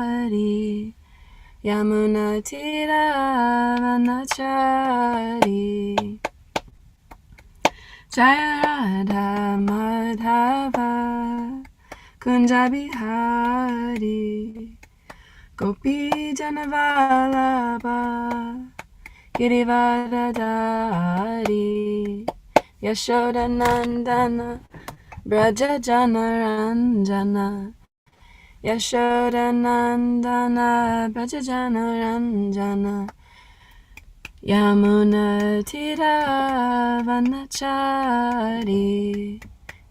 Nagari, Yamuna Tiravanachari, Jaya Radha Madhava, Kunja Bihari, Gopi Janavalabha, Girivardhari, Yashoda Nandana, Braja Janaranjana, Yashoda Nandana, Braja Janaranjana, Yamuna Tiravanachari,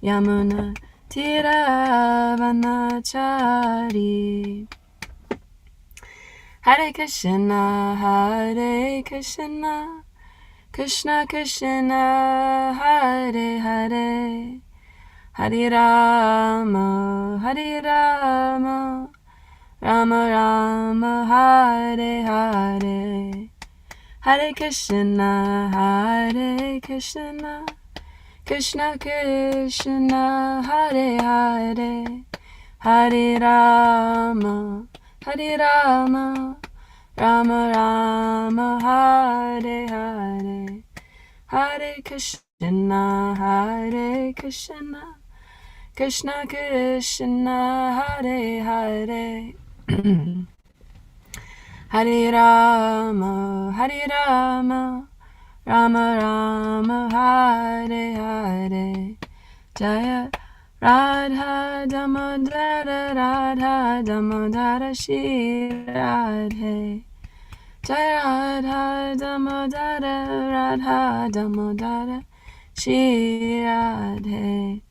Yamuna Tiravanachari. Hare Krishna, Krishna Krishna, Hare Hare, Hare Rama, Rama Rama, Hare Hare, Hare Krishna, Krishna Krishna, Hare Hare, Hare Rama, Rama Rama, Hare Hare, Hare Krishna, Krishna Krishna, Hare Hare, Hare Rama, Rama Rama, Hare Hare, Jaya Radha Damodara Shri Radhe, Jaya Radha Damodara Shri Radhe,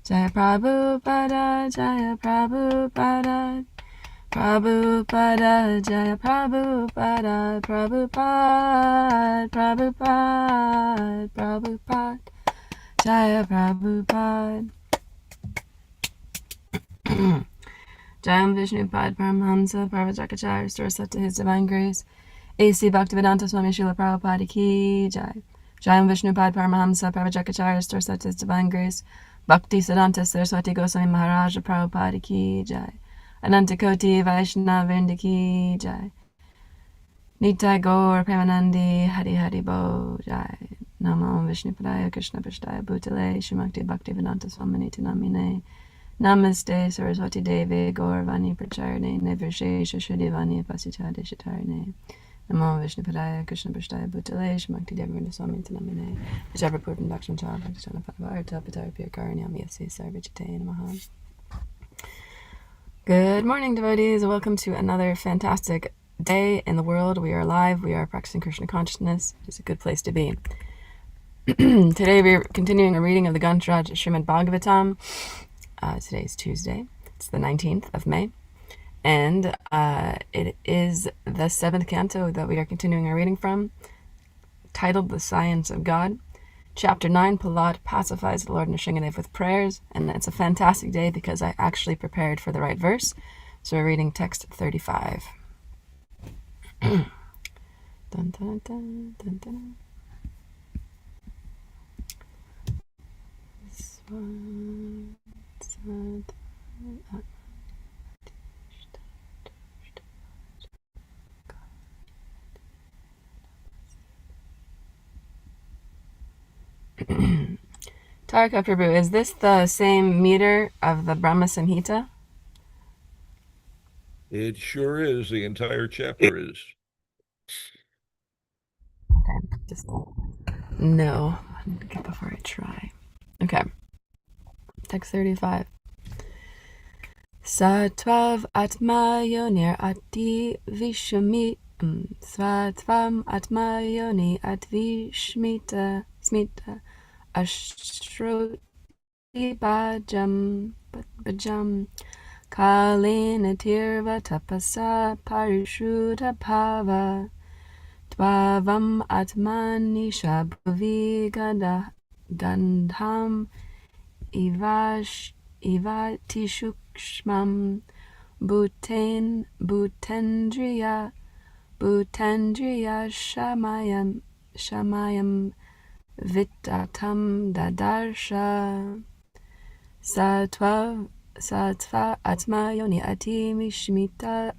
Jaya Prabhupada, Jaya Prabhupada, Prabhupada, Jaya Prabhupada, Prabhupada, Jaya Prabhupada. Jayam Vishnupad Paramahamsa Parvajakacharya restore us to His Divine Grace. A.C. Bhaktivedanta Swami Srila Prabhupada Ki Jai. Jayam Vishnupad Paramahamsa Parvajakacharya restore us to His Divine Grace. Bhakti Siddhanta Saraswati Goswami Maharaja Prabhupada Ki Jai. Anantakoti Vaishnava Vrinda Ki Jai. Nitai Gaur Premanandi Hari Hari Bo Jai. Namo Vishnupadaya Krishna Prasthaya Bhutale Shrimakti Bhaktivedanta Swami Namine. Namaste Saraswati Devi Gauravani Pracharne Nirvishesha Shuddhivani Pasitade Shatarne. Namo Vishnupadaya Krishna Prasthaya Bhutale Shrimakti Devi Swami Namine. Vijabra Purvan Daksham Chava Bhaktijana Padavarta Patara Pir Karanyam Yasi Sarvajite Namaha. Good morning, devotees. Welcome to another fantastic day in the world. We are alive. We are practicing Krishna consciousness. It's a good place to be. Today we're continuing a reading of the Granth Srimad Bhagavatam. Today is Tuesday. It's the 19th of May. And it is the 7th canto that we are continuing our reading from, titled The Science of God. Chapter 9, Prahlad pacifies the Lord Nrsingadev with prayers. And it's a fantastic day because I actually prepared for the right verse. So we're reading text 35. Dun, dun, dun, dun, dun. This one. Taraka Prabhu, is this the same meter of the Brahma Samhita? It sure is. The entire chapter is. Okay, just no. I need to get before I try. Okay. Text 35. Satvav atma yonir ati vishmi Svatvam atma yoni atvishmita smita ashroti bhajam kalena tirva tapasa parishuddha bhava tvavam atmani shabhavi gandham ivatishukshmam bhutendriya shamayam vitatam dadarsha satvav Sattva Atma Yoni Ati Mishmita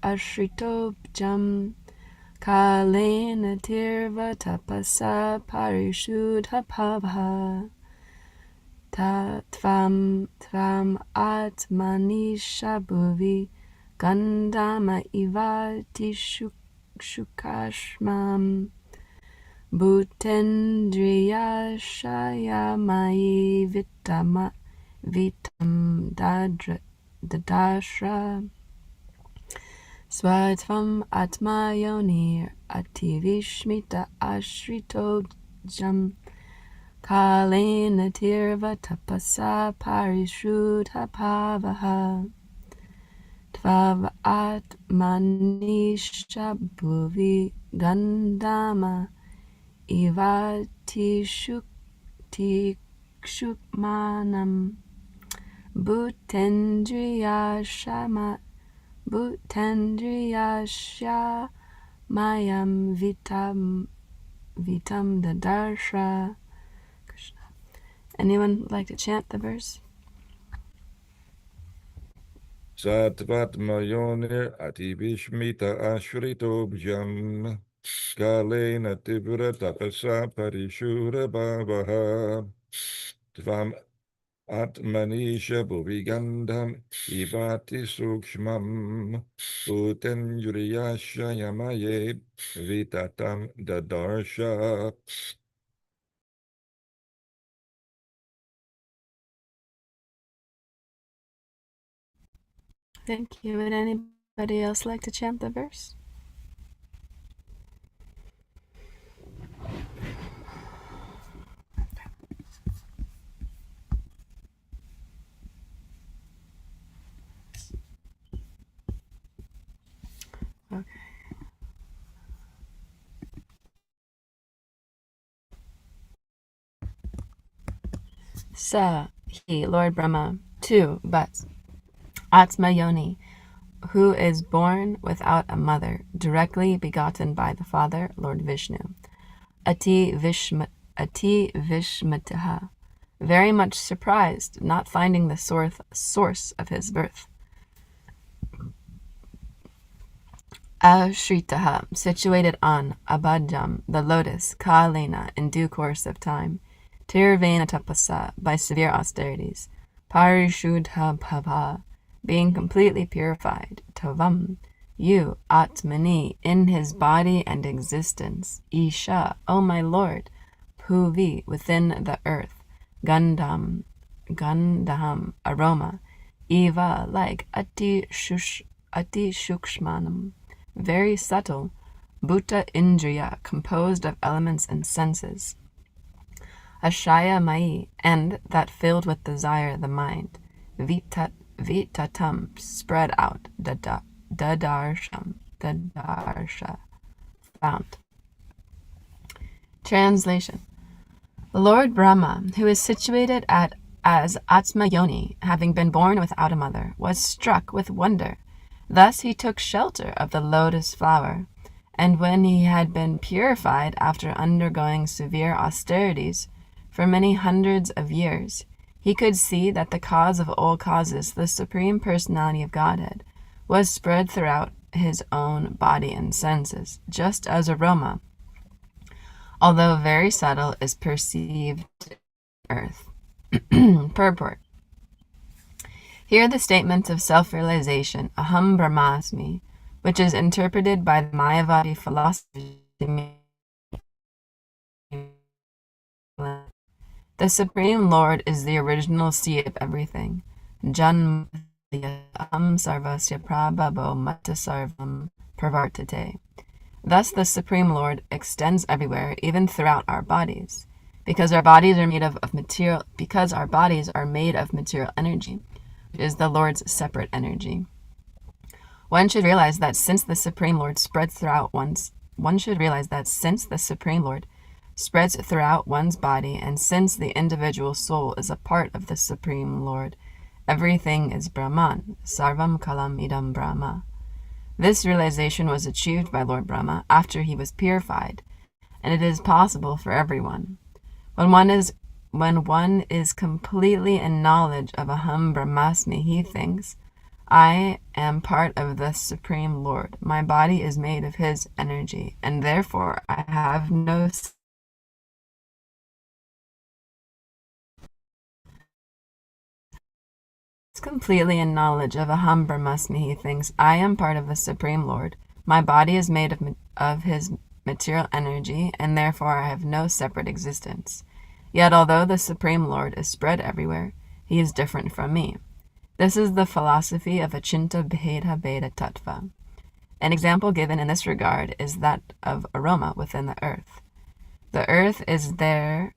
Ashritobjam Kalena Tirva Tapasa Parishudha Pavha Tvam Atmanisha Bhuvi Gandama Ivati Shukashmam Bhutendriya Shayamai Vitam Dadashra Svatvam Atma Yonir Ativishmita Ashrito Jam Kalena Tirva Tapasa Parishudha Pavaha Tvav Atmanisha Bhuvi Gandama Ivati Shukmanam Bhutendriya Shamayam Vitam Dadarsha. Krishna. Anyone like to chant the verse? Sattvatma yonir ativishmita ashritobhyam kalena tivra tapasa parishura bhavaha tvam atmanisha bhuvigandham ivati sukshmam bhutenjuriyasha yamaye vitatam dadarsha. Thank you. Would anybody else like to chant the verse? Okay. Sa, he, Lord Brahma. 2, but Atma Yoni, who is born without a mother, directly begotten by the Father, Lord Vishnu. Ati Vishmataha, very much surprised, not finding the source of his birth. Ashritaha, situated on Abhajam, the lotus, Kalena, in due course of time. Tirvena tapasa, by severe austerities. Parishudha bhava, being completely purified. Tavam, you, Atmani, in his body and existence. Isha, O my Lord. Bhuvi, within the earth. Gandham, aroma. Eva, like Ati Shukshmanam, very subtle. Bhuta Indriya, composed of elements and senses. Ashaya Mai, and that filled with desire the mind. Vitatam, spread out. Dadarsha, found. Translation. Lord Brahma, who is situated as Atma Yoni, having been born without a mother, was struck with wonder. Thus he took shelter of the lotus flower, and when he had been purified after undergoing severe austerities for many hundreds of years, he could see that the cause of all causes, the Supreme Personality of Godhead, was spread throughout his own body and senses, just as aroma, although very subtle, is perceived in earth. Purport. Here the statement of self-realization, Aham Brahmasmi, which is interpreted by the Mayavadi philosophy. The Supreme Lord is the original seed of everything. Janma Aham Sarvasya Prabhavo Matta Sarvam Pravartate. Thus the Supreme Lord extends everywhere, even throughout our bodies, because our bodies are made of material energy, which is the Lord's separate energy. One should realize that since the Supreme Lord spreads throughout one's body, and since the individual soul is a part of the Supreme Lord, everything is Brahman, Sarvam Kalam Idam Brahma. This realization was achieved by Lord Brahma after he was purified, and it is possible for everyone. When one is when one is completely in knowledge of Aham Brahmasmi, he thinks, I am part of the Supreme Lord. My body is made of his energy, and therefore I have no completely in knowledge of Aham Brahmasmi, he thinks, I am part of the Supreme Lord. My body is made of his material energy, and therefore I have no separate existence. Yet although the Supreme Lord is spread everywhere, he is different from me. This is the philosophy of Achinta Bheda Bheda Tattva. An example given in this regard is that of aroma within the earth. The earth is there.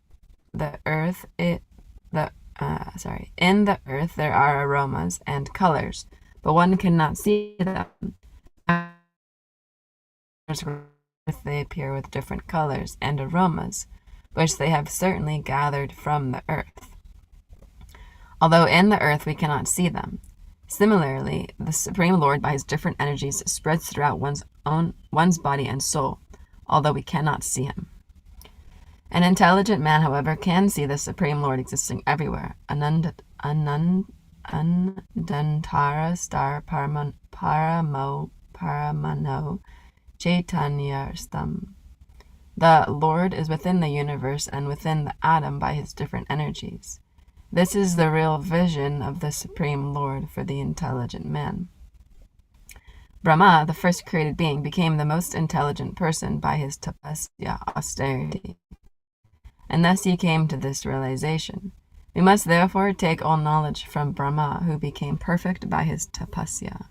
In the earth there are aromas and colors, but one cannot see them. They appear with different colors and aromas, which they have certainly gathered from the earth, although in the earth we cannot see them. Similarly, the Supreme Lord, by his different energies, spreads throughout one's body and soul, although we cannot see him. An intelligent man, however, can see the Supreme Lord existing everywhere. Anandantara star paramano chaitanyarstam. The Lord is within the universe and within the atom by his different energies. This is the real vision of the Supreme Lord for the intelligent man. Brahma, the first created being, became the most intelligent person by his tapasya, austerity. And thus he came to this realization. We must therefore take all knowledge from Brahma, who became perfect by his tapasya.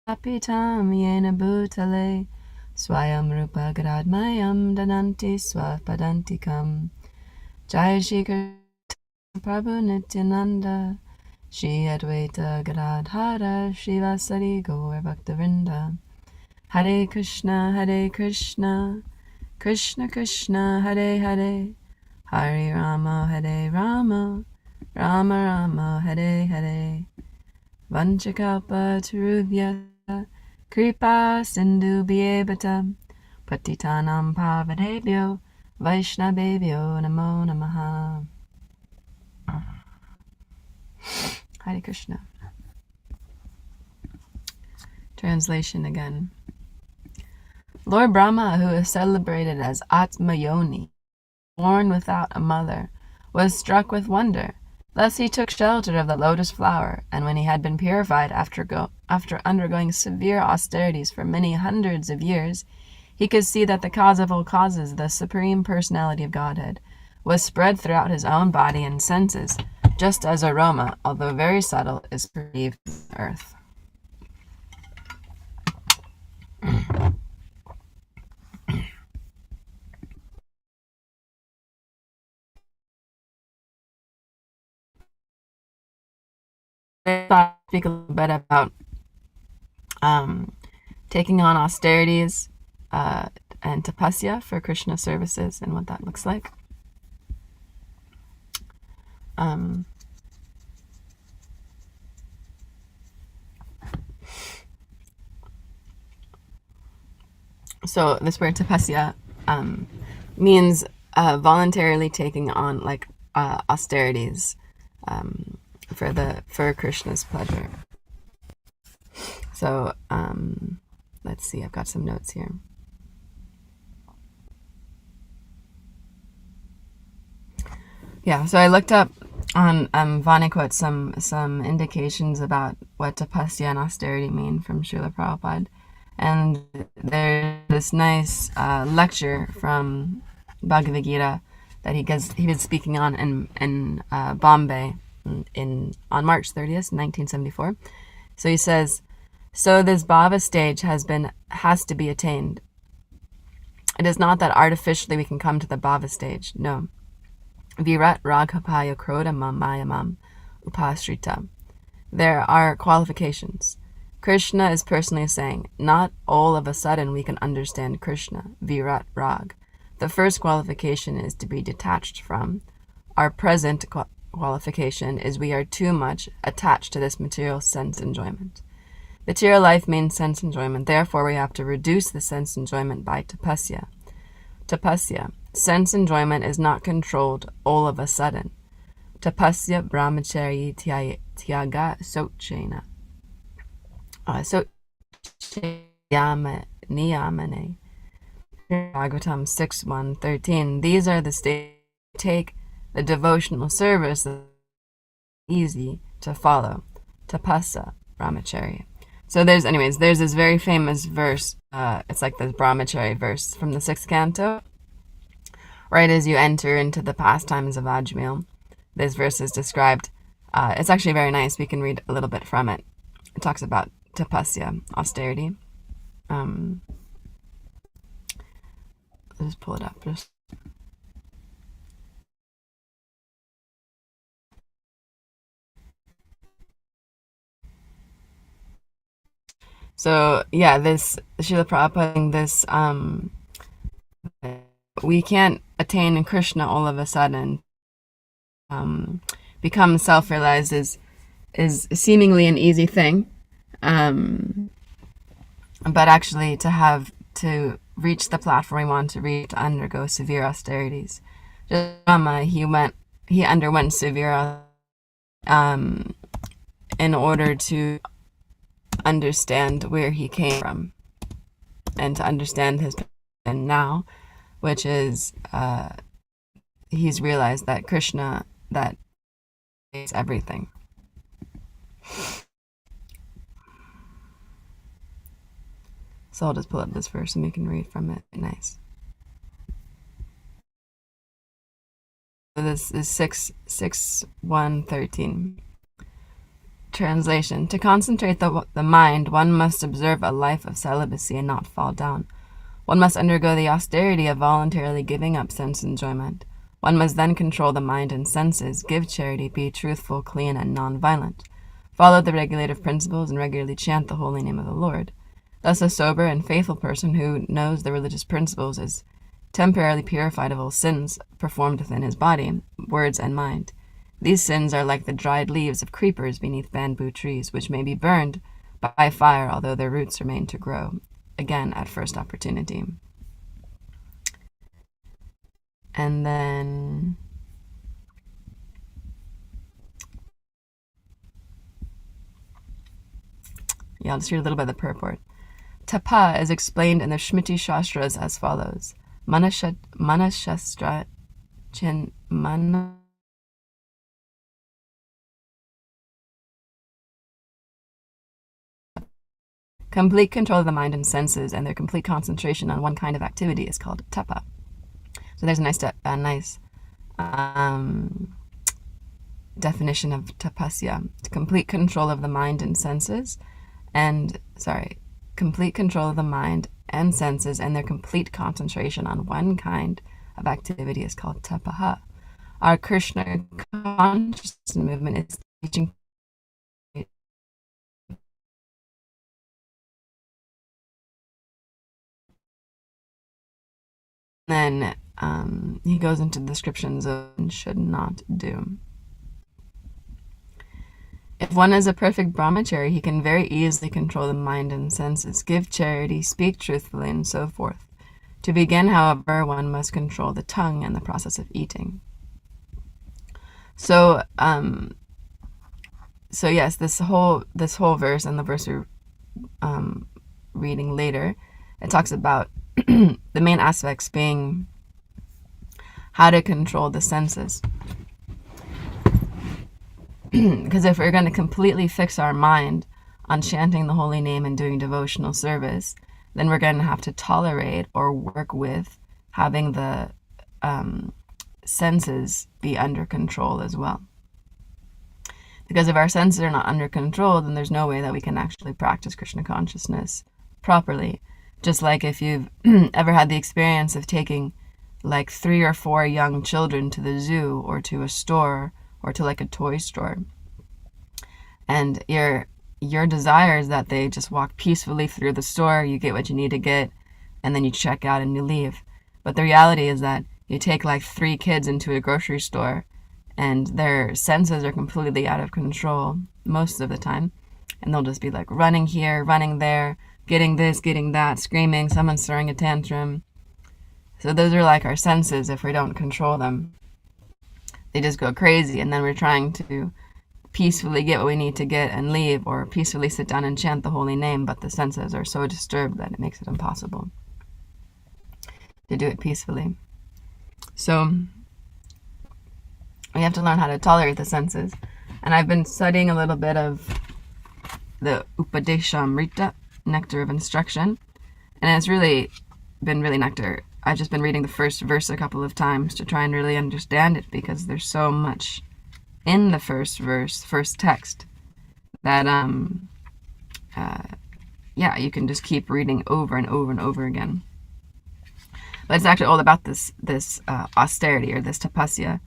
Apitam yena bhutale swayam rupa gadmayam dananti swapadantikam. Jai Shri Krishna Prabhu Nityananda Shri Advaita Gadadhara Srivasari Gaur Bhaktivinoda. Hare Krishna Krishna Krishna Hare Hare, Hare Rama Rama Rama Hare Hare. Vanchakalpa Tarubhya Kripa Sindhu Bhyevatam Patitanam Pavadebhyo Vaishnavebhyo Namo Namaha. Hare Krishna. Translation again. Lord Brahma, who is celebrated as Atma Yoni, born without a mother, was struck with wonder. Thus he took shelter of the lotus flower, and when he had been purified after undergoing severe austerities for many hundreds of years, he could see that the cause of all causes, the Supreme Personality of Godhead, was spread throughout his own body and senses, just as aroma, although very subtle, is perceived on the earth. I thought I'd speak a little bit about taking on austerities and tapasya for Krishna services and what that looks like. So this word tapasya means voluntarily taking on like austerities for Krishna's pleasure. So let's see, I've got some notes here. Yeah, so I looked up on Vaniquote some indications about what tapasya and austerity mean from Srila Prabhupada. And there's this nice lecture from Bhagavad Gita that he was speaking on in Bombay on March 30th, 1974. So he says, so this bhava stage has to be attained. It is not that artificially we can come to the bhava stage. No. Virat raghapaya krodha mayamam upasrita. There are qualifications. Krishna is personally saying, not all of a sudden we can understand Krishna, Virat Rag. The first qualification is to be detached from, Our present qualification is we are too much attached to this material sense enjoyment. Material life means sense enjoyment. Therefore, we have to reduce the sense enjoyment by tapasya. Tapasya. Sense enjoyment is not controlled all of a sudden. Tapasya brahmachari tyaga sochena. Niyamane. Bhagavatam 6.1.13. These are the stages take the devotional service that is easy to follow. Tapasa brahmachari. So there's this very famous verse. It's like this brahmachari verse from the 6th canto. Right as you enter into the pastimes of Ajmil, this verse is described. It's actually very nice. We can read a little bit from it. It talks about tapasya, austerity. I'll just pull it up. So yeah, this Srila Prabhupada, this we can't attain Krishna all of a sudden. Become self-realized is seemingly an easy thing, but actually to reach the platform we want to reach, to undergo severe austerities. Just Rama, he underwent severe in order to understand where he came from and to understand his position now, which is he's realized that Krishna, that is everything. So I'll just pull up this verse and we can read from it. Nice. This is 6.1.13. Translation. To concentrate the mind, one must observe a life of celibacy and not fall down. One must undergo the austerity of voluntarily giving up sense enjoyment. One must then control the mind and senses, give charity, be truthful, clean, and non-violent. Follow the regulative principles and regularly chant the holy name of the Lord. Thus a sober and faithful person who knows the religious principles is temporarily purified of all sins performed within his body, words, and mind. These sins are like the dried leaves of creepers beneath bamboo trees, which may be burned by fire, although their roots remain to grow, again at first opportunity. And then I'll just read a little bit of the purport. Tapa is explained in the Shmiti Shastras as follows. Manashastra chin mana complete control of the mind and senses and their complete concentration on one kind of activity is called tapa. So there's a nice definition of tapasya. Complete control of the mind and senses, complete control of the mind and senses and their complete concentration on one kind of activity is called tapaha. Our Krishna consciousness movement is teaching then he goes into descriptions of what one should not do. If one is a perfect brahmachari, he can very easily control the mind and senses, give charity, speak truthfully, and so forth. To begin, however, one must control the tongue and the process of eating. So yes, this whole verse and the verse we're reading later, it talks about the main aspects being how to control the senses. Because if we're going to completely fix our mind on chanting the holy name and doing devotional service, then we're going to have to tolerate or work with having the senses be under control as well. Because if our senses are not under control, then there's no way that we can actually practice Krishna consciousness properly. Just like if you've ever had the experience of taking like 3 or 4 young children to the zoo or to a store or to like a toy store, and your desire is that they just walk peacefully through the store, you get what you need to get, and then you check out and you leave. But the reality is that you take like 3 kids into a grocery store and their senses are completely out of control most of the time. And they'll just be like running here, running there, getting this, getting that, screaming, someone's throwing a tantrum. So those are like our senses if we don't control them. They just go crazy, and then we're trying to peacefully get what we need to get and leave, or peacefully sit down and chant the holy name, but the senses are so disturbed that it makes it impossible to do it peacefully. So we have to learn how to tolerate the senses. And I've been studying a little bit of the Upadeshamrita, nectar of instruction, and it's really been really nectar. I've just been reading the first verse a couple of times to try and really understand it, because there's so much in the first verse, first text, that you can just keep reading over and over and over again. But it's actually all about this austerity, or this tapasya,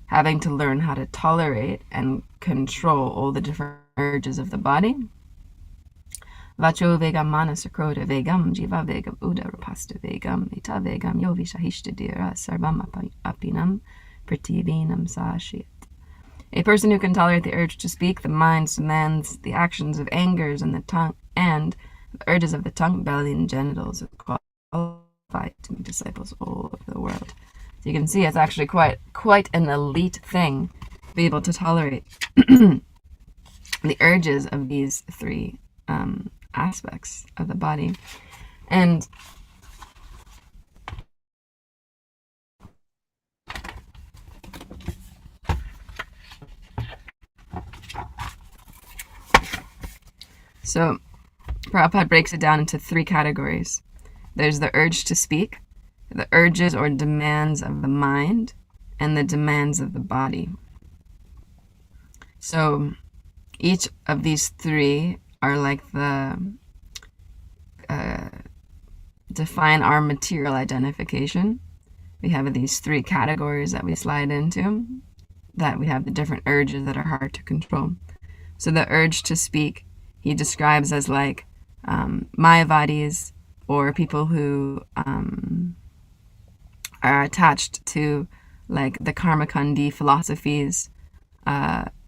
having to learn how to tolerate and control all the different urges of the body. Vacho vegam manasa kroda vegam jiva vegam udarapasta vegam ita vegam yovishahishtadira sarvam apinam prativinam sashit. A person who can tolerate the urge to speak, the mind's demands, the actions of angers and the tongue, and the urges of the tongue, belly, and genitals, is qualified to be disciples all over the world. So you can see it's actually quite an elite thing to be able to tolerate the urges of these three aspects of the body. And so Prabhupada breaks it down into three categories. There's the urge to speak, the urges or demands of the mind, and the demands of the body. So each of these three are like the define our material identification. We have these three categories that we slide into, that we have the different urges that are hard to control. So the urge to speak, he describes as like Mayavadis, or people who are attached to like the Karmakandi philosophies,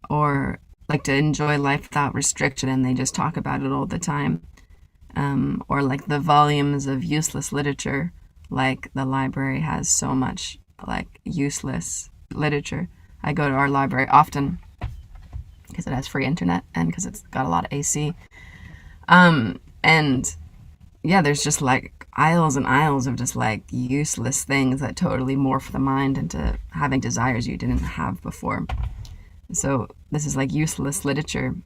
or like to enjoy life without restriction, and they just talk about it all the time. Or like the volumes of useless literature, like the library has so much like useless literature. I go to our library often because it has free internet and because it's got a lot of AC. And yeah, there's just like aisles and aisles of just like useless things that totally morph the mind into having desires you didn't have before. So this is like useless literature.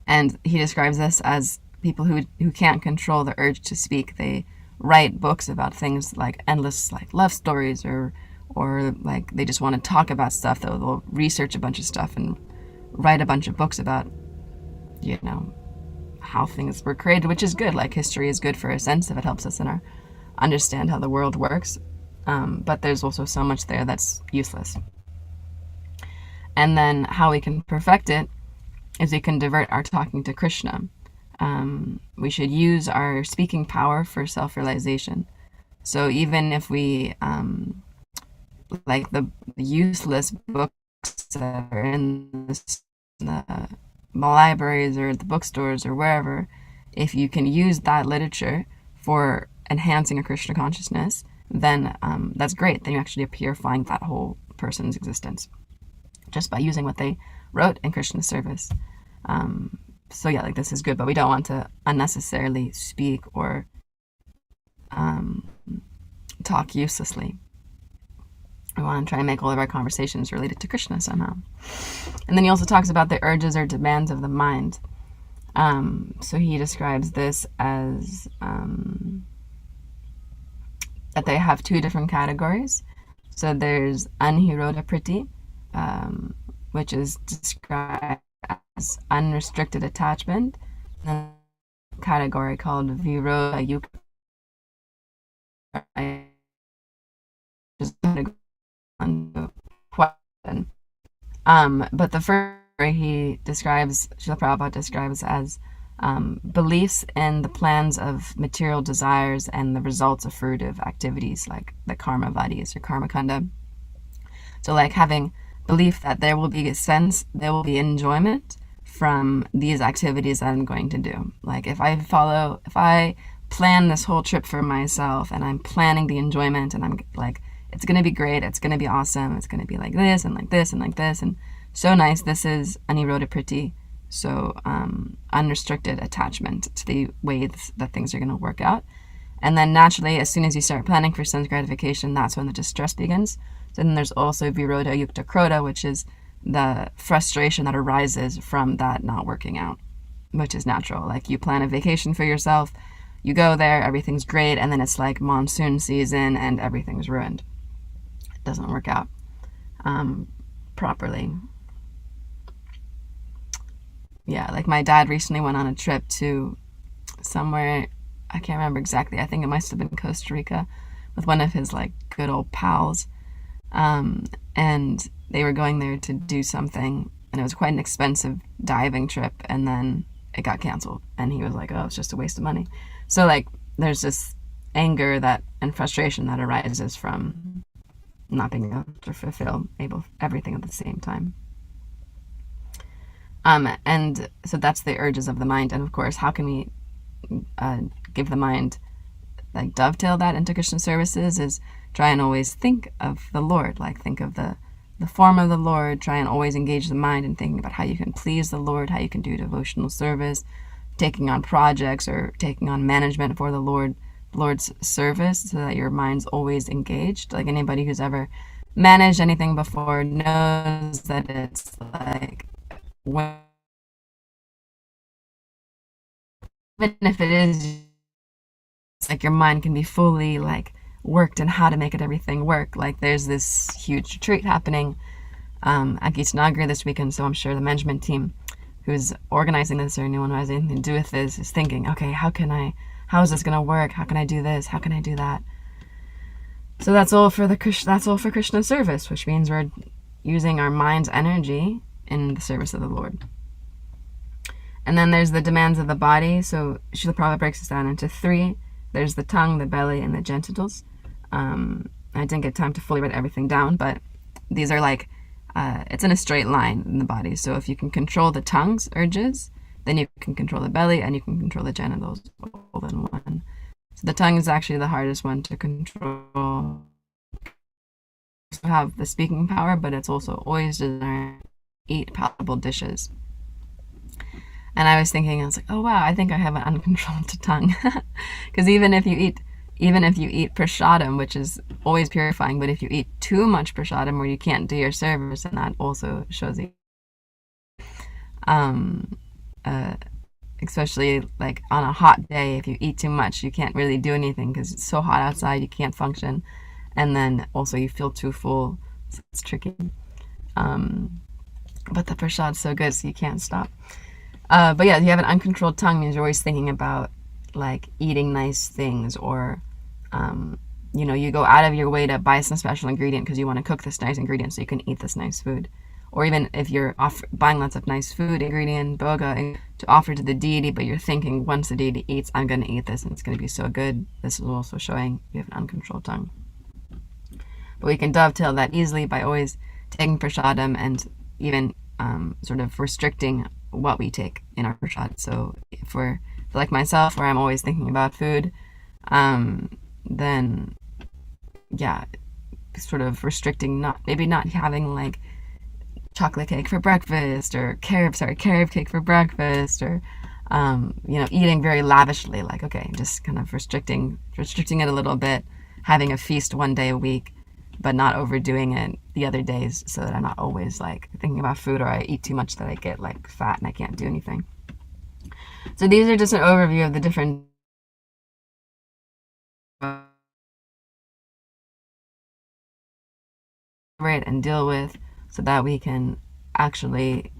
And he describes this as people who can't control the urge to speak. They write books about things like endless like love stories, or like they just want to talk about stuff. They'll research a bunch of stuff and write a bunch of books about, you know, how things were created, which is good. Like history is good for a sense if it helps us in our understand how the world works. But there's also so much there that's useless. And then how we can perfect it is we can divert our talking to Krishna. We should use our speaking power for self-realization. So even if we like the useless books that are in the libraries or the bookstores or wherever, if you can use that literature for enhancing a Krishna consciousness, then that's great. Then you actually are purifying that whole person's existence just by using what they wrote in Krishna's service. So yeah, like this is good, but we don't want to unnecessarily speak or talk uselessly. We want to try and make all of our conversations related to Krishna somehow. And then he also talks about the urges or demands of the mind. So he describes this as that they have two different categories. So there's anhiroda priti, which is described as unrestricted attachment, and then a category called viroda yukta, but the first he describes, Srila Prabhupada describes as beliefs in the plans of material desires and the results of fruitive activities like the karma vadis or karma kanda. So like having belief that there will be a sense, there will be enjoyment from these activities that I'm going to do. Like if I plan this whole trip for myself and I'm planning the enjoyment and I'm like, it's going to be great, it's going to be awesome, it's going to be like this and like this and like this and so nice. This is anirodha priti, so unrestricted attachment to the ways that things are going to work out. And then naturally, as soon as you start planning for sense gratification, that's when the distress begins. So then there's also virodha yukta krodha, which is the frustration that arises from that not working out, which is natural. Like you plan a vacation for yourself, you go there, everything's great, and then it's like monsoon season and everything's ruined. It doesn't work out properly. Yeah, like my dad recently went on a trip to somewhere, I can't remember exactly, I think it must have been Costa Rica, with one of his like good old pals. And they were going there to do something, and it was quite an expensive diving trip, and then it got canceled, and he was like, oh, it's just a waste of money. So like there's this anger that and frustration that arises from not being able to fulfill everything at the same time. And so that's the urges of the mind. And of course, how can we give the mind, like dovetail that into Krishna services, is try and always think of the Lord, like think of the form of the Lord, try and always engage the mind in thinking about how you can please the Lord, how you can do devotional service, taking on projects or taking on management for the Lord's service, so that your mind's always engaged. Like anybody who's ever managed anything before knows that it's like, when, even if it is, it's like your mind can be fully like worked in how to make everything work. Like there's this huge retreat happening at Gita Nagari this weekend, so I'm sure the management team who's organizing this or anyone who has anything to do with this is thinking, okay, how is this going to work? How can I do this? How can I do that? So that's all for Krishna service, which means we're using our mind's energy in the service of the Lord. And then there's the demands of the body. So Srila Prabhupada breaks this down into 3. There's the tongue, the belly, and the genitals. I didn't get time to fully write everything down, but these are like, it's in a straight line in the body. So if you can control the tongue's urges, then you can control the belly and you can control the genitals all in one. So the tongue is actually the hardest one to control. You have the speaking power, but it's also always desiring to eat palatable dishes. And I was thinking, I was like, oh wow, I think I have an uncontrolled tongue. Because even if you eat prasadam, which is always purifying, but if you eat too much prasadam where you can't do your service, and that also shows you, especially like on a hot day, if you eat too much, you can't really do anything because it's so hot outside, you can't function. And then also you feel too full, so it's tricky. But the prasad's so good, so you can't stop. But yeah, you have an uncontrolled tongue means you're always thinking about like eating nice things, or you go out of your way to buy some special ingredient because you want to cook this nice ingredient so you can eat this nice food. Or even if you're buying lots of nice food, ingredient, bhoga, to offer to the deity, but you're thinking once the deity eats, I'm going to eat this and it's going to be so good. This is also showing you have an uncontrolled tongue. But we can dovetail that easily by always taking prasadam and even sort of restricting what we take in our prasad. So for like myself, where I'm always thinking about food, then yeah, sort of restricting, not having like chocolate cake for breakfast, or carob cake for breakfast, or eating very lavishly. Like, okay, just kind of restricting it a little bit, having a feast one day a week, but not overdoing it the other days, so that I'm not always like thinking about food, or I eat too much that I get like fat and I can't do anything. So these are just an overview of the different and deal with, so that we can actually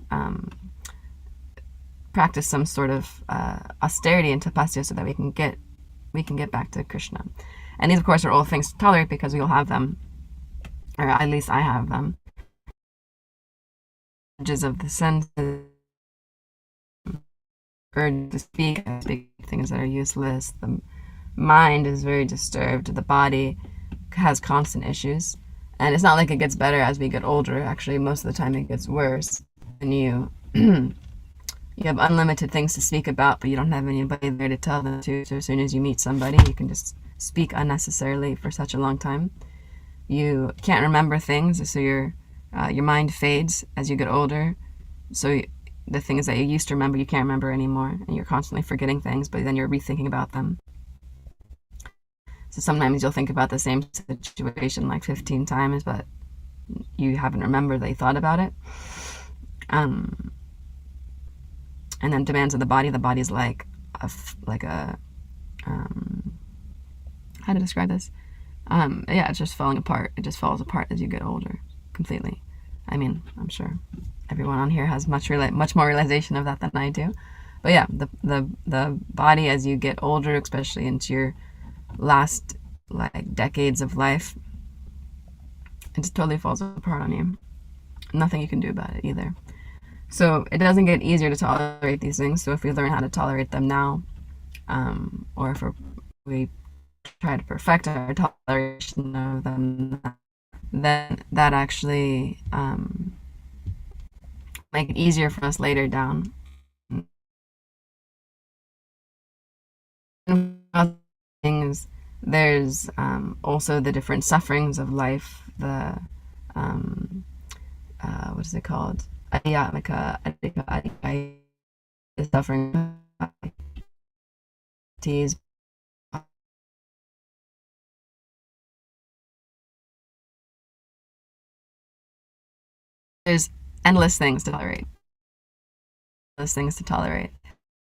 practice some sort of austerity and tapasya, so that we can get back to Krishna. And these, of course, are all things to tolerate, because we all have them, or at least I have them. Edges of the senses, or to speak things that are useless. The mind is very disturbed. The body has constant issues. And it's not like it gets better as we get older. Actually, most of the time it gets worse. And you you have unlimited things to speak about, but you don't have anybody there to tell them to. So as soon as you meet somebody, you can just speak unnecessarily for such a long time. You can't remember things, so your mind fades as you get older. So the things that you used to remember, you can't remember anymore, and you're constantly forgetting things, but then you're rethinking about them. So sometimes you'll think about the same situation like 15 times, but you haven't remembered that you thought about it. And then demands of the body. The body's like a how to describe this? Yeah, it's just falling apart. It just falls apart as you get older, completely. I mean, I'm sure everyone on here has much more realization of that than I do. But yeah, the body as you get older, especially into your last like decades of life, it just totally falls apart on you. Nothing you can do about it either. So it doesn't get easier to tolerate these things. So if we learn how to tolerate them now, or if we try to perfect our toleration of them, then that actually make it easier for us later down. Things, there's also the different sufferings of life, the what is it called? Adhyatmika, the suffering there's endless things to tolerate.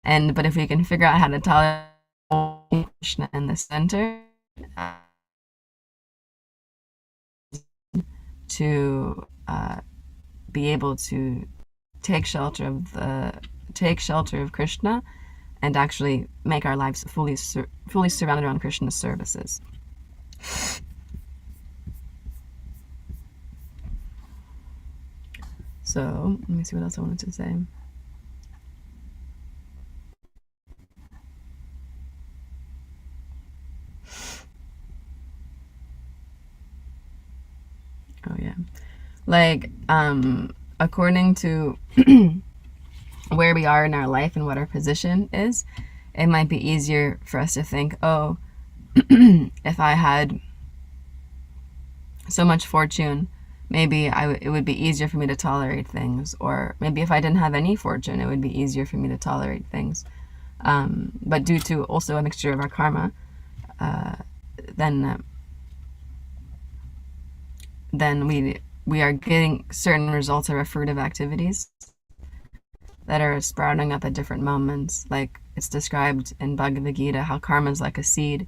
But if we can figure out how to tolerate Krishna in the center, to be able to take shelter of Krishna, and actually make our lives fully surrounded around Krishna's services. So let me see what else I wanted to say. Oh yeah, like according to where we are in our life and what our position is, it might be easier for us to think, oh, if I had so much fortune, maybe it would be easier for me to tolerate things. Or maybe if I didn't have any fortune, it would be easier for me to tolerate things. But due to also a mixture of our karma, then we are getting certain results of our fruitive activities that are sprouting up at different moments. Like it's described in Bhagavad Gita, how karma is like a seed.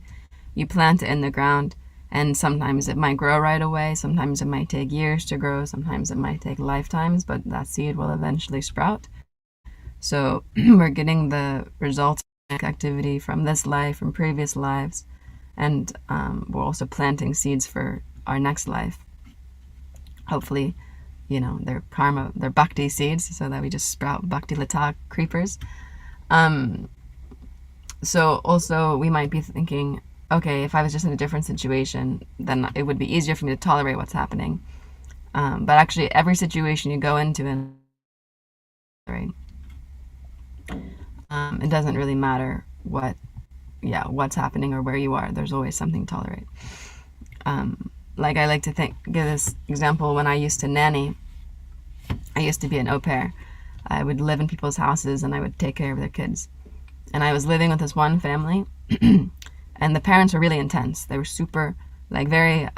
You plant it in the ground, and sometimes it might grow right away, sometimes it might take years to grow, sometimes it might take lifetimes, but that seed will eventually sprout. So we're getting the results of activity from this life, from previous lives, and we're also planting seeds for our next life. Hopefully, they're karma, they're bhakti seeds, so that we just sprout bhakti lata creepers. So also we might be thinking, okay, if I was just in a different situation, then it would be easier for me to tolerate what's happening. But actually, every situation you go into, it doesn't really matter what's happening or where you are. There's always something to tolerate. Like I like to give this example. When I used to nanny, I used to be an au pair. I would live in people's houses and I would take care of their kids. And I was living with this one family, and the parents were really intense. They were super, like very,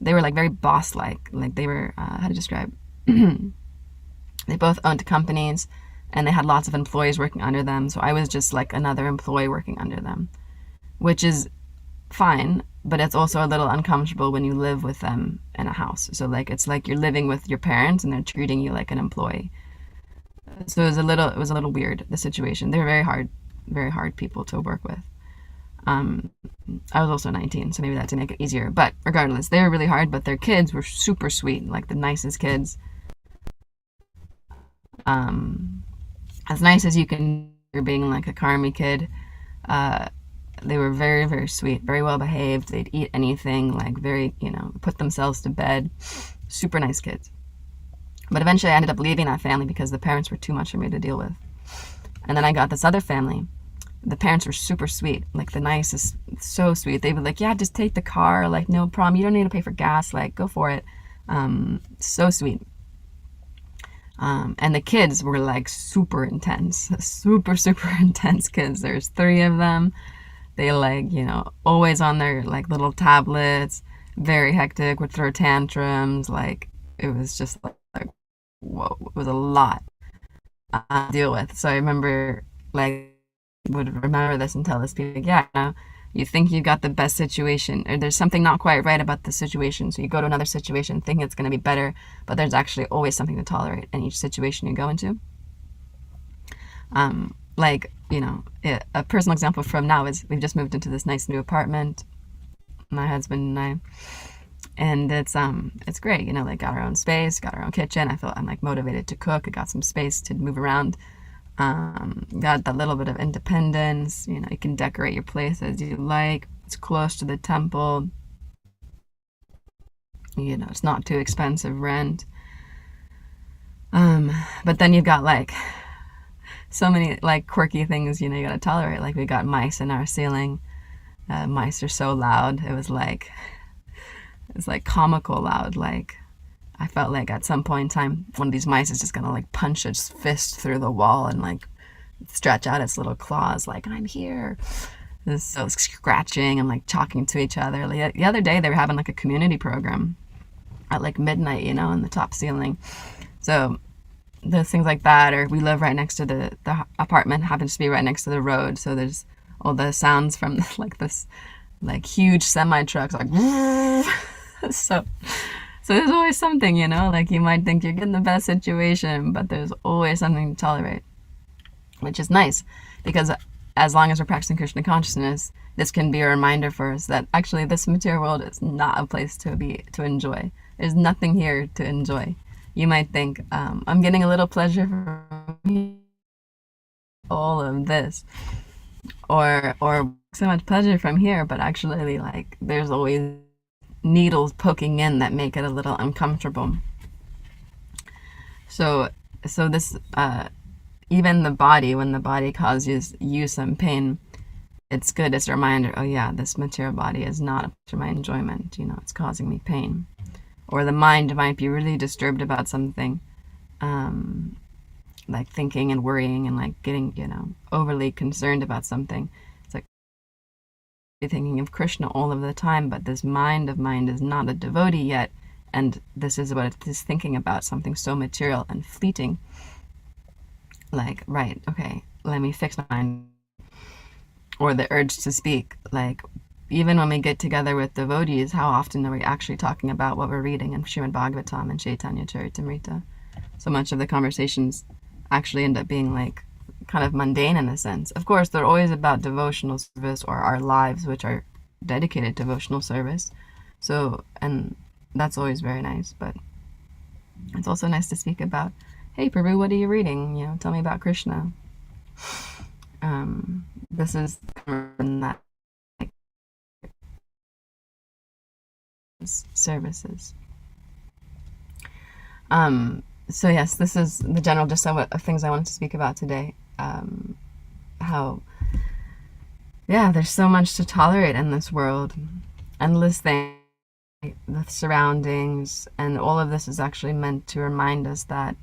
they were like very boss-like. Like they were, how to describe? They both owned companies, and they had lots of employees working under them. So I was just like another employee working under them, which is fine, but it's also a little uncomfortable when you live with them in a house. So like it's like you're living with your parents and they're treating you like an employee. So it was a little weird, the situation. They were very hard people to work with. I was also 19, so maybe that didn't make it easier. But regardless, they were really hard, but their kids were super sweet, like the nicest kids. As nice as you can being like a Karmi kid. They were very, very sweet, very well behaved. They'd eat anything, like very, put themselves to bed. Super nice kids. But eventually I ended up leaving that family because the parents were too much for me to deal with. And then I got this other family. The parents were super sweet, like the nicest, so sweet. They were like, yeah, just take the car, like no problem. You don't need to pay for gas, like go for it. So sweet. And the kids were like super intense, super, super intense kids. There's 3 of them. They like, always on their like little tablets, very hectic, would throw tantrums. Like it was just like whoa, it was a lot to deal with. So I remember like would remember this and tell this people, yeah, you think you got the best situation, or there's something not quite right about the situation, so you go to another situation thinking it's going to be better, but there's actually always something to tolerate in each situation you go into. A personal example from now is we've just moved into this nice new apartment, my husband and I, and it's great, like got our own space, got our own kitchen. I feel I'm like motivated to cook. I got some space to move around. Got that little bit of independence. You can decorate your place as you like. It's close to the temple. It's not too expensive rent. But then you've got like so many like quirky things, you gotta tolerate. Like we got mice in our ceiling. Mice are so loud. It's like comical loud. Like I felt like at some point in time, one of these mice is just gonna like punch its fist through the wall and like stretch out its little claws, like I'm here. So scratching and like talking to each other. Like, the other day they were having like a community program at like midnight, in the top ceiling. So there's things like that. Or we live right next to the apartment happens to be right next to the road, so there's all the sounds from like this like huge semi trucks like so there's always something, like you might think you're getting the best situation, but there's always something to tolerate, which is nice because as long as we're practicing Krishna consciousness, this can be a reminder for us that actually this material world is not a place to enjoy. There's nothing here to enjoy. You might think, I'm getting a little pleasure from all of this, or so much pleasure from here, but actually like there's always needles poking in that make it a little uncomfortable. So this even the body, when the body causes you some pain, it's good as a reminder, oh yeah, this material body is not to my enjoyment, it's causing me pain. Or the mind might be really disturbed about something, like thinking and worrying and like getting, overly concerned about something. It's like thinking of Krishna all of the time, but this mind of mine is not a devotee yet, and this is what it is thinking about, something so material and fleeting. Like, right, okay, let me fix my mind. Or the urge to speak, like even when we get together with devotees, how often are we actually talking about what we're reading in Srimad Bhagavatam and Chaitanya Charitamrita? So much of the conversations actually end up being like kind of mundane in a sense. Of course, they're always about devotional service or our lives, which are dedicated to devotional service. So, and that's always very nice, but it's also nice to speak about, hey, Prabhu, what are you reading? Tell me about Krishna. This is that services. So yes, this is the general gist of things I wanted to speak about today. How, yeah, there's so much to tolerate in this world. Endless things, the surroundings, and all of this is actually meant to remind us that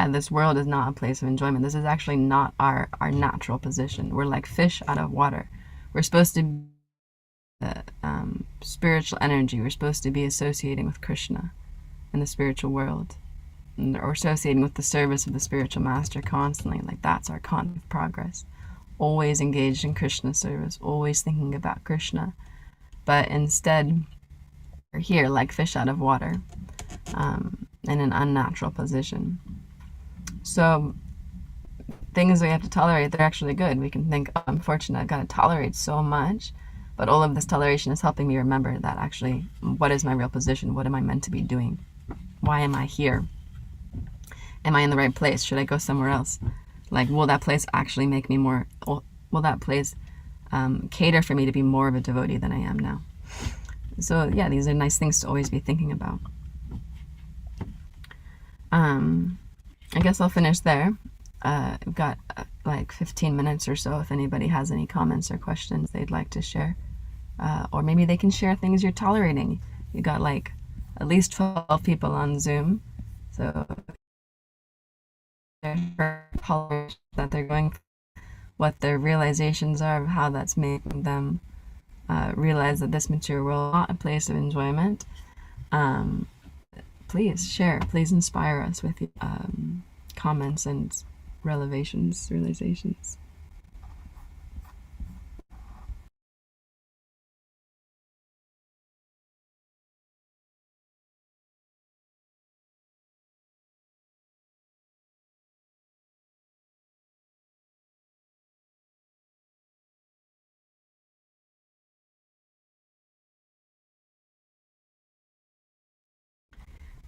this world is not a place of enjoyment. This is actually not our natural position. We're like fish out of water. We're supposed to be spiritual energy. We're supposed to be associating with Krishna in the spiritual world, or associating with the service of the spiritual master constantly. Like that's our constant progress. Always engaged in Krishna service, always thinking about Krishna. But instead, we're here like fish out of water, in an unnatural position. So things we have to tolerate, they're actually good. We can think, oh, I'm fortunate, I've got to tolerate so much. But all of this toleration is helping me remember that actually, what is my real position? What am I meant to be doing? Why am I here? am I in the right place? Should I go somewhere else? Like, will that place actually make me more? Will that place cater for me to be more of a devotee than I am now? So yeah, these are nice things to always be thinking about. I guess I'll finish there. I've got like 15 minutes or so if anybody has any comments or questions they'd like to share. Or maybe they can share things you're tolerating. You got like at least 12 people on Zoom. So they're that they're going, what their realizations are of how that's making them realize that this material world is not a place of enjoyment. Please share. Please inspire us with comments and realizations.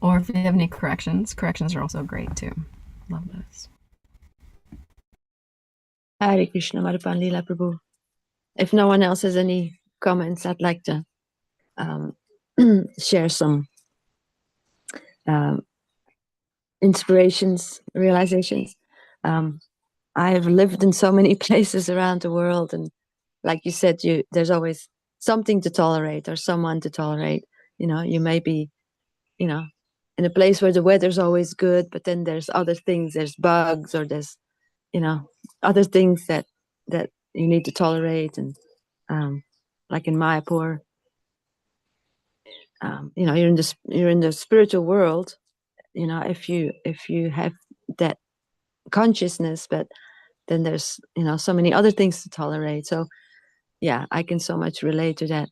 Or if you have any corrections are also great too. Love those. Hare Krishna, Madhapan Leela Prabhu. If no one else has any comments, I'd like to share some inspirations, realizations. I have lived in so many places around the world, and like you said, there's always something to tolerate or someone to tolerate. You may be, in a place where the weather's always good, but then there's other things, there's bugs, or there's, other things that you need to tolerate. And like in Mayapur, you're in the spiritual world. If you have that consciousness, but then there's so many other things to tolerate. So yeah, I can so much relate to that.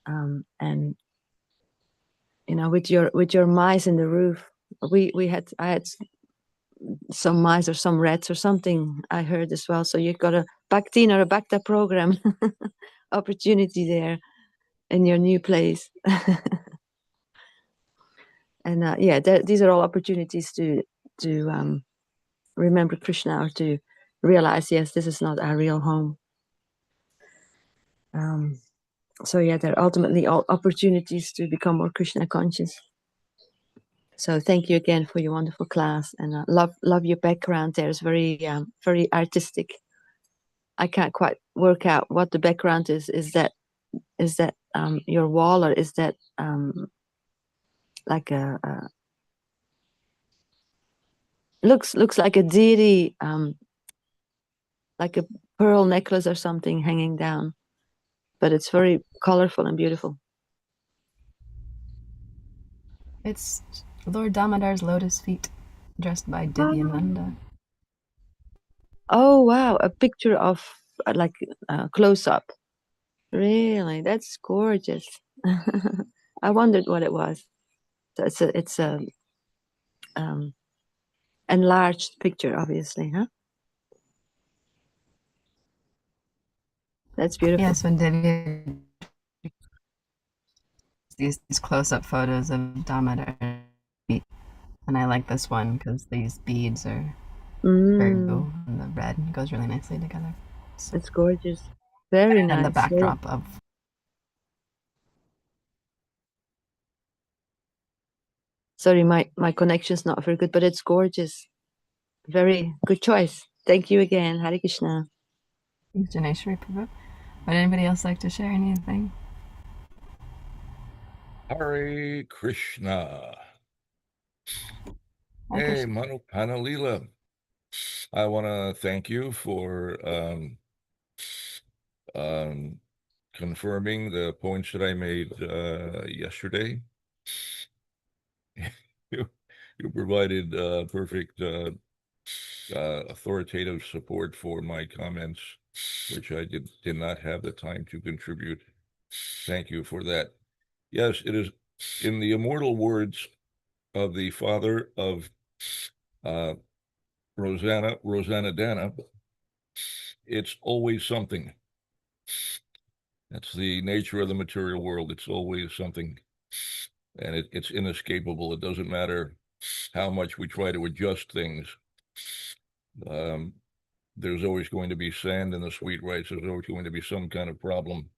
And with your mice in the roof, I had some mice or some rats or something, I heard as well. So you've got a Bhaktin or a Bhakta program opportunity there in your new place. And these are all opportunities to remember Krishna, or to realize, yes, this is not our real home. So yeah, they're ultimately all opportunities to become more Krishna conscious. So thank you again for your wonderful class, and love your background there. It's very very artistic. I can't quite work out what the background is. Is that your wall, or is that like a looks like a deity, like a pearl necklace or something hanging down, but it's very colorful and beautiful. It's Lord Damodar's lotus feet, dressed by Divyananda. Oh wow, a picture of like close up. Really, that's gorgeous. I wondered what it was. So it's a enlarged picture, obviously, huh? That's beautiful. Yes, when Divya these close-up photos of Damodar, and I like this one because these beads are very blue, and the red goes really nicely together. So, it's gorgeous. Very nice. And the backdrop of. Sorry, my connection's not very good, but it's gorgeous. Very good choice. Thank you again. Hare Krishna. Thanks, Janeshwari Prabhu. Would anybody else like to share anything? Hare Krishna. Hare Hey, Krishna. Manu Panalila. I want to thank you for confirming the points that I made yesterday. You provided perfect authoritative support for my comments, which I did not have the time to contribute. Thank you for that. Yes, it is in the immortal words of the father of Rosanna Dana, it's always something. That's the nature of the material world. It's always something, and it's inescapable. It doesn't matter how much we try to adjust things. There's always going to be sand in the sweet rice. There's always going to be some kind of problem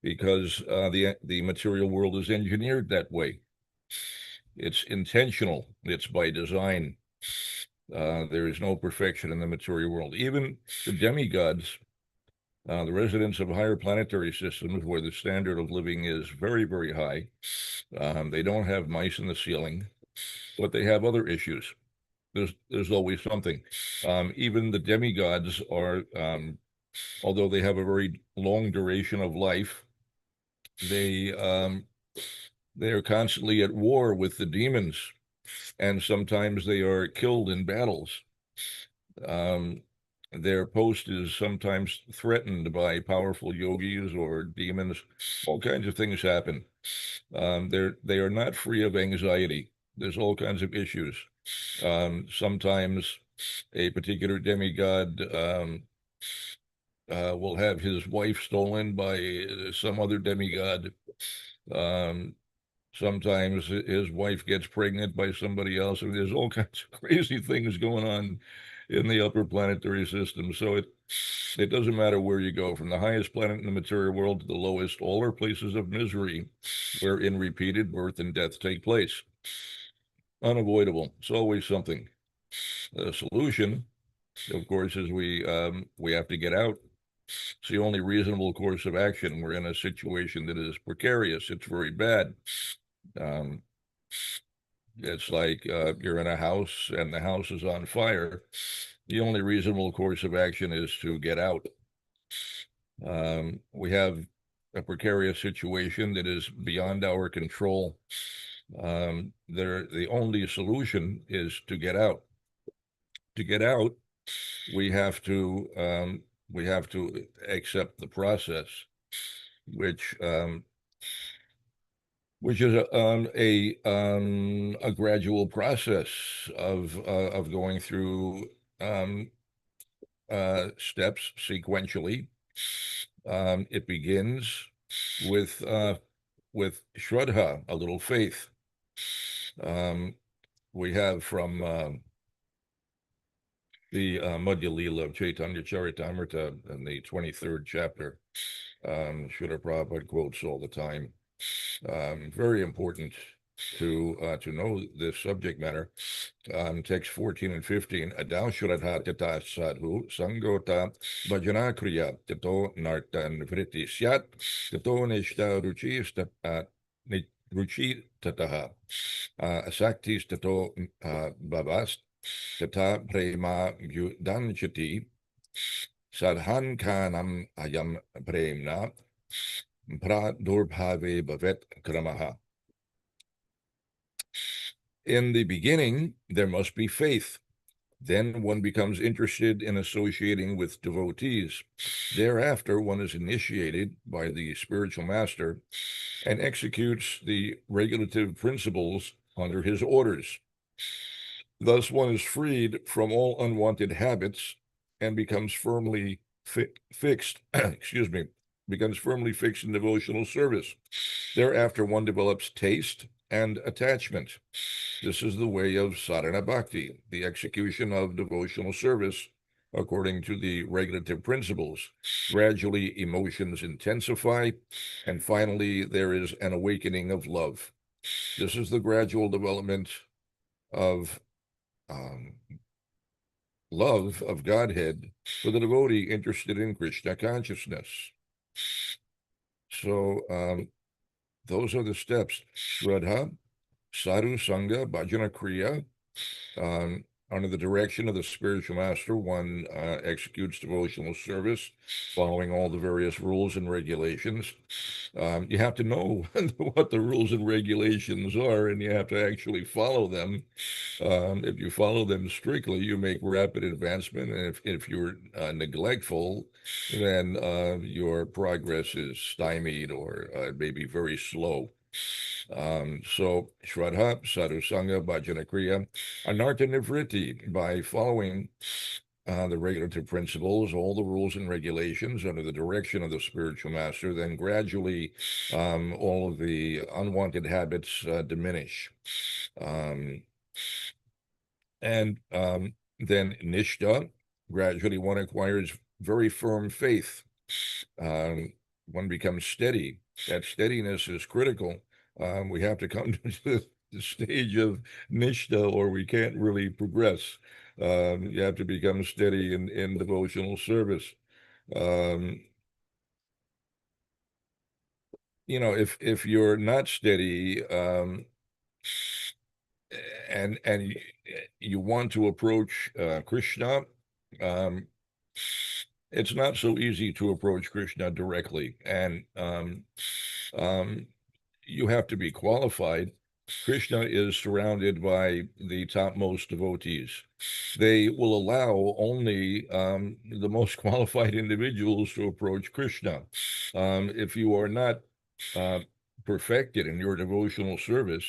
because the material world is engineered that way. It's intentional. It's by design. There is no perfection in the material world. Even the demigods, the residents of higher planetary systems where the standard of living is very, very high, they don't have mice in the ceiling, but they have other issues. There's always something. Even the demigods are, although they have a very long duration of life, they are constantly at war with the demons, and sometimes they are killed in battles. Their post is sometimes threatened by powerful yogis or demons. All kinds of things happen. They are not free of anxiety. There's all kinds of issues. Sometimes a particular demigod will have his wife stolen by some other demigod. Sometimes his wife gets pregnant by somebody else. I mean, there's all kinds of crazy things going on in the upper planetary system. So it doesn't matter where you go, from the highest planet in the material world to the lowest, all are places of misery wherein repeated birth and death take place. Unavoidable. It's always something. The solution, of course, is we have to get out. It's the only reasonable course of action. We're in a situation that is precarious. It's very bad. It's like you're in a house and the house is on fire. The only reasonable course of action is to get out. We have a precarious situation that is beyond our control. The only solution is to get out. To get out, we have to accept the process, which is a gradual process of going through steps sequentially. It begins with Shraddha, a little faith. We have from the Madhya Leela of Chaitanya Charitamrita in the 23rd chapter. Srila Prabhupada quotes all the time. Very important to know this subject matter. Text 14 and 15. Adao Shraddha tata sadhu sangota bhajana kriya tato nartan vritti syat tato nishta ruchi tataha asaktis tato babast tata prema vyudanchati sadhan kanam ayam premna pradurбhave bhavet kramaha. In the beginning, there must be faith. Then one becomes interested in associating with devotees. Thereafter, one is initiated by the spiritual master and executes the regulative principles under his orders. Thus, one is freed from all unwanted habits and becomes firmly fixed, becomes firmly fixed in devotional service. Thereafter, one develops taste and attachment. This is the way of sadhana bhakti, the execution of devotional service according to the regulative principles. Gradually, emotions intensify, and finally, there is an awakening of love. This is the gradual development of love of Godhead for the devotee interested in Krishna consciousness. So those are the steps. Shraddha, Sadhu Sangha, Bhajana Kriya. Under the direction of the spiritual master, one executes devotional service, following all the various rules and regulations. You have to know what the rules and regulations are, and you have to actually follow them. If you follow them strictly, you make rapid advancement, and if you're neglectful, then your progress is stymied or maybe very slow. So Shraddha, Sadhu Sangha, Bhajana Kriya, Anartha Nivritti, by following the regulative principles, all the rules and regulations under the direction of the spiritual master, then gradually all of the unwanted habits diminish. And then Nishta, gradually one acquires very firm faith. One becomes steady. That steadiness is critical. We have to come to the stage of Nishta, or we can't really progress. You have to become steady in devotional service. If you're not steady, and you want to approach Krishna, um, it's not so easy to approach Krishna directly, and you have to be qualified. Krishna is surrounded by the topmost devotees. They will allow only the most qualified individuals to approach Krishna. If you are not perfected in your devotional service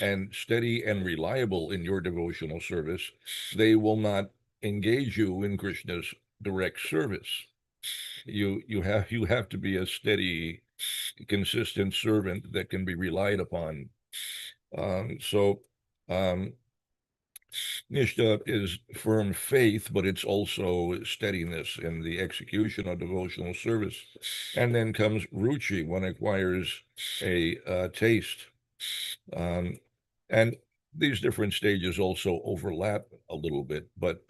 and steady and reliable in your devotional service, they will not engage you in Krishna's direct service. You have to be a steady, consistent servant that can be relied upon. So Nishta is firm faith, but it's also steadiness in the execution of devotional service. And then comes ruchi, one acquires a taste. And these different stages also overlap a little bit, but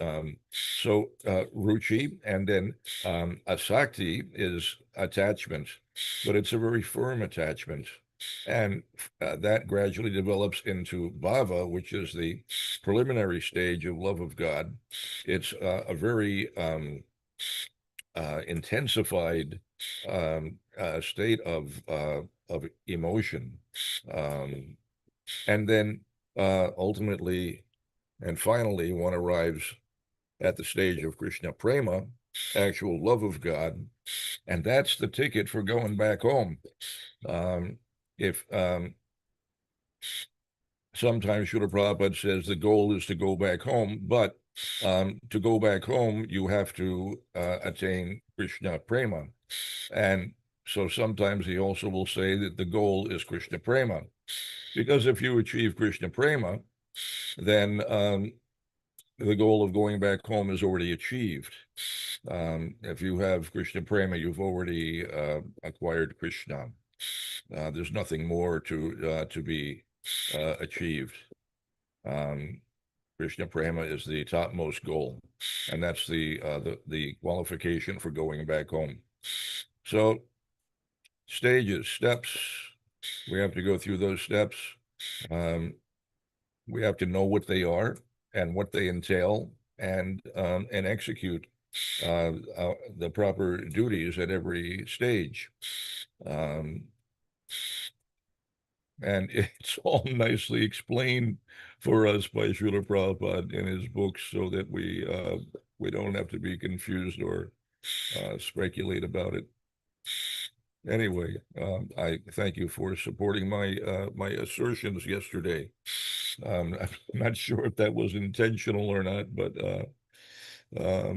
so ruchi, and then asakti is attachment, but it's a very firm attachment. And that gradually develops into bhava, which is the preliminary stage of love of God. It's a very intensified state of emotion. And then ultimately and finally, one arrives at the stage of Krishna Prema, actual love of God, and that's the ticket for going back home. If sometimes Srila Prabhupada says the goal is to go back home, but to go back home, you have to attain Krishna Prema. And so sometimes he also will say that the goal is Krishna Prema. Because if you achieve Krishna Prema, then the goal of going back home is already achieved. If you have Krishna Prema, you've already acquired Krishna. There's nothing more to be achieved. Krishna Prema is the topmost goal, and that's the qualification for going back home. So stages, steps, we have to go through those steps. We have to know what they are and what they entail, and execute the proper duties at every stage. And it's all nicely explained for us by Srila Prabhupada in his books, so that we don't have to be confused or speculate about it. Anyway, I thank you for supporting my assertions yesterday. I'm not sure if that was intentional or not, but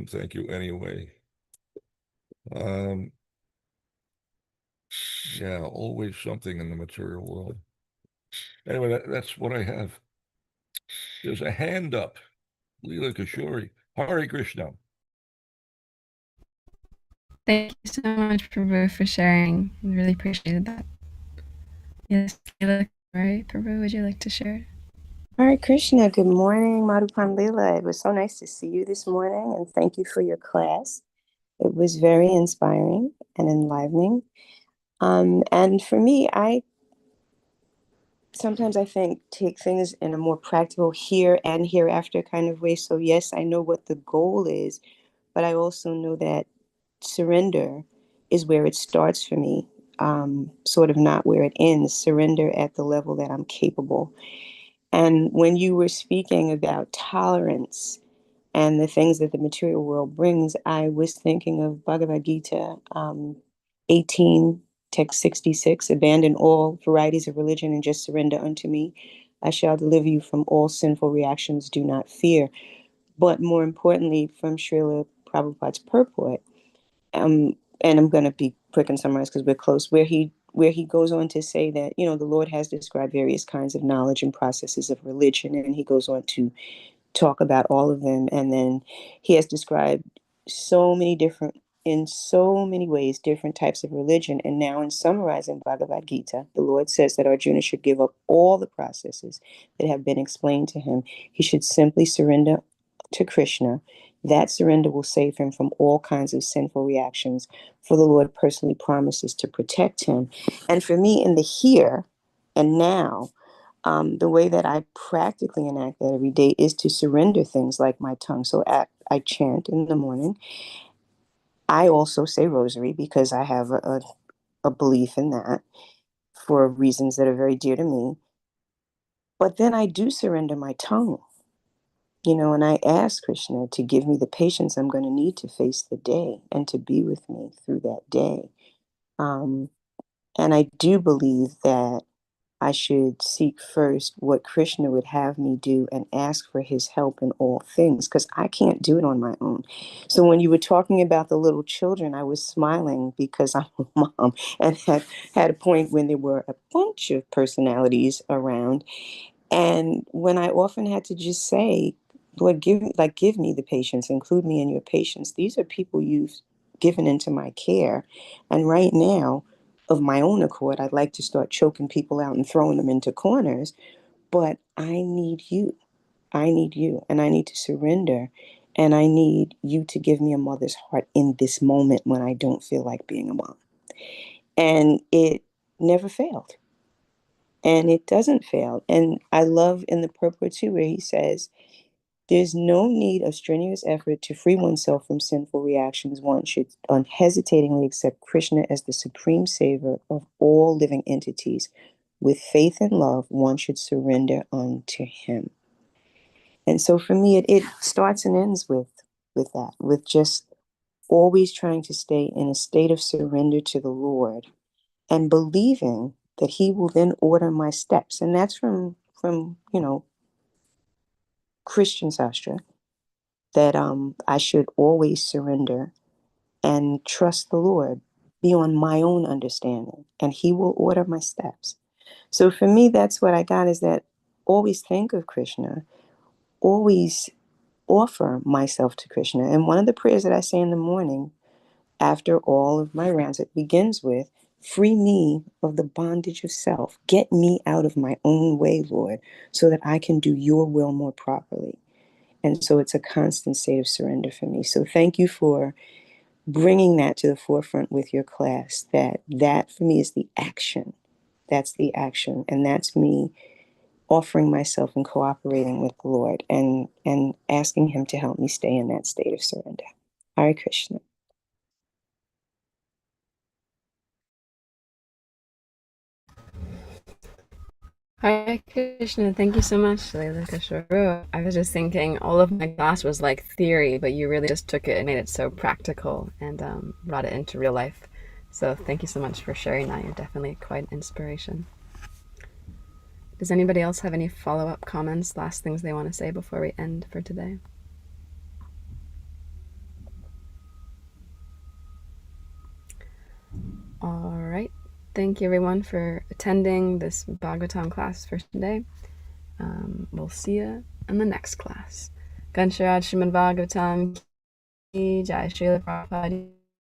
thank you anyway. Yeah, always something in the material world. Anyway, that's what I have. There's a hand up. Leela Kishori. Hare Krishna. Thank you so much, Prabhu, for sharing. I really appreciated that. Yes, Leela, right? Prabhu, would you like to share? Hare Krishna, good morning, Madhupan Leela. It was so nice to see you this morning, and thank you for your class. It was very inspiring and enlivening. And for me, sometimes I think take things in a more practical here and hereafter kind of way. So yes, I know what the goal is, but I also know that surrender is where it starts for me, sort of not where it ends. Surrender at the level that I'm capable. And when you were speaking about tolerance and the things that the material world brings, I was thinking of Bhagavad Gita 18, text 66, abandon all varieties of religion and just surrender unto me. I shall deliver you from all sinful reactions, do not fear. But more importantly, from Srila Prabhupada's purport, and I'm going to be quick and summarize because we're close, where he where he goes on to say that, you know, the Lord has described various kinds of knowledge and processes of religion, and he goes on to talk about all of them. And then he has described in so many ways, different types of religion. And now, in summarizing Bhagavad Gita, the Lord says that Arjuna should give up all the processes that have been explained to him. He should simply surrender to Krishna. That surrender will save him from all kinds of sinful reactions, for the Lord personally promises to protect him. And for me, in the here and now, the way that I practically enact that every day is to surrender things like my tongue. So I chant in the morning. I also say rosary because I have a belief in that for reasons that are very dear to me. But then I do surrender my tongue, you know, and I ask Krishna to give me the patience I'm going to need to face the day and to be with me through that day. And I do believe that I should seek first what Krishna would have me do and ask for his help in all things, because I can't do it on my own. So when you were talking about the little children, I was smiling because I'm a mom and had a point when there were a bunch of personalities around. And when I often had to just say, Lord, give me the patience, include me in your patience. These are people you've given into my care. And right now, of my own accord, I'd like to start choking people out and throwing them into corners. But I need you. I need you. And I need to surrender. And I need you to give me a mother's heart in this moment when I don't feel like being a mom. And it never failed. And it doesn't fail. And I love in the purport too, where he says, there's no need of strenuous effort to free oneself from sinful reactions. One should unhesitatingly accept Krishna as the supreme savior of all living entities. With faith and love, one should surrender unto him. And so for me, it starts and ends with that, with just always trying to stay in a state of surrender to the Lord and believing that he will then order my steps. And that's from you know, Christian Sastra, that I should always surrender and trust the Lord beyond my own understanding, and he will order my steps. So for me, that's what I got, is that always think of Krishna, always offer myself to Krishna. And one of the prayers that I say in the morning after all of my rounds, it begins with, free me of the bondage of self. Get me out of my own way, Lord, so that I can do your will more properly. And so it's a constant state of surrender for me. So thank you for bringing that to the forefront with your class, that for me is the action. That's the action. And that's me offering myself and cooperating with the Lord and asking him to help me stay in that state of surrender. Hare Krishna. Hare Krishna, thank you so much, Leila Kishore. I was just thinking all of my class was like theory, but you really just took it and made it so practical and brought it into real life. So thank you so much for sharing that. You're definitely quite an inspiration. Does anybody else have any follow-up comments, last things they want to say before we end for today? All right. Thank you everyone for attending this Bhagavatam class for today. We'll see you in the next class. Gansharad Srimad Bhagavatam Ki Jai, Srila Prabhupada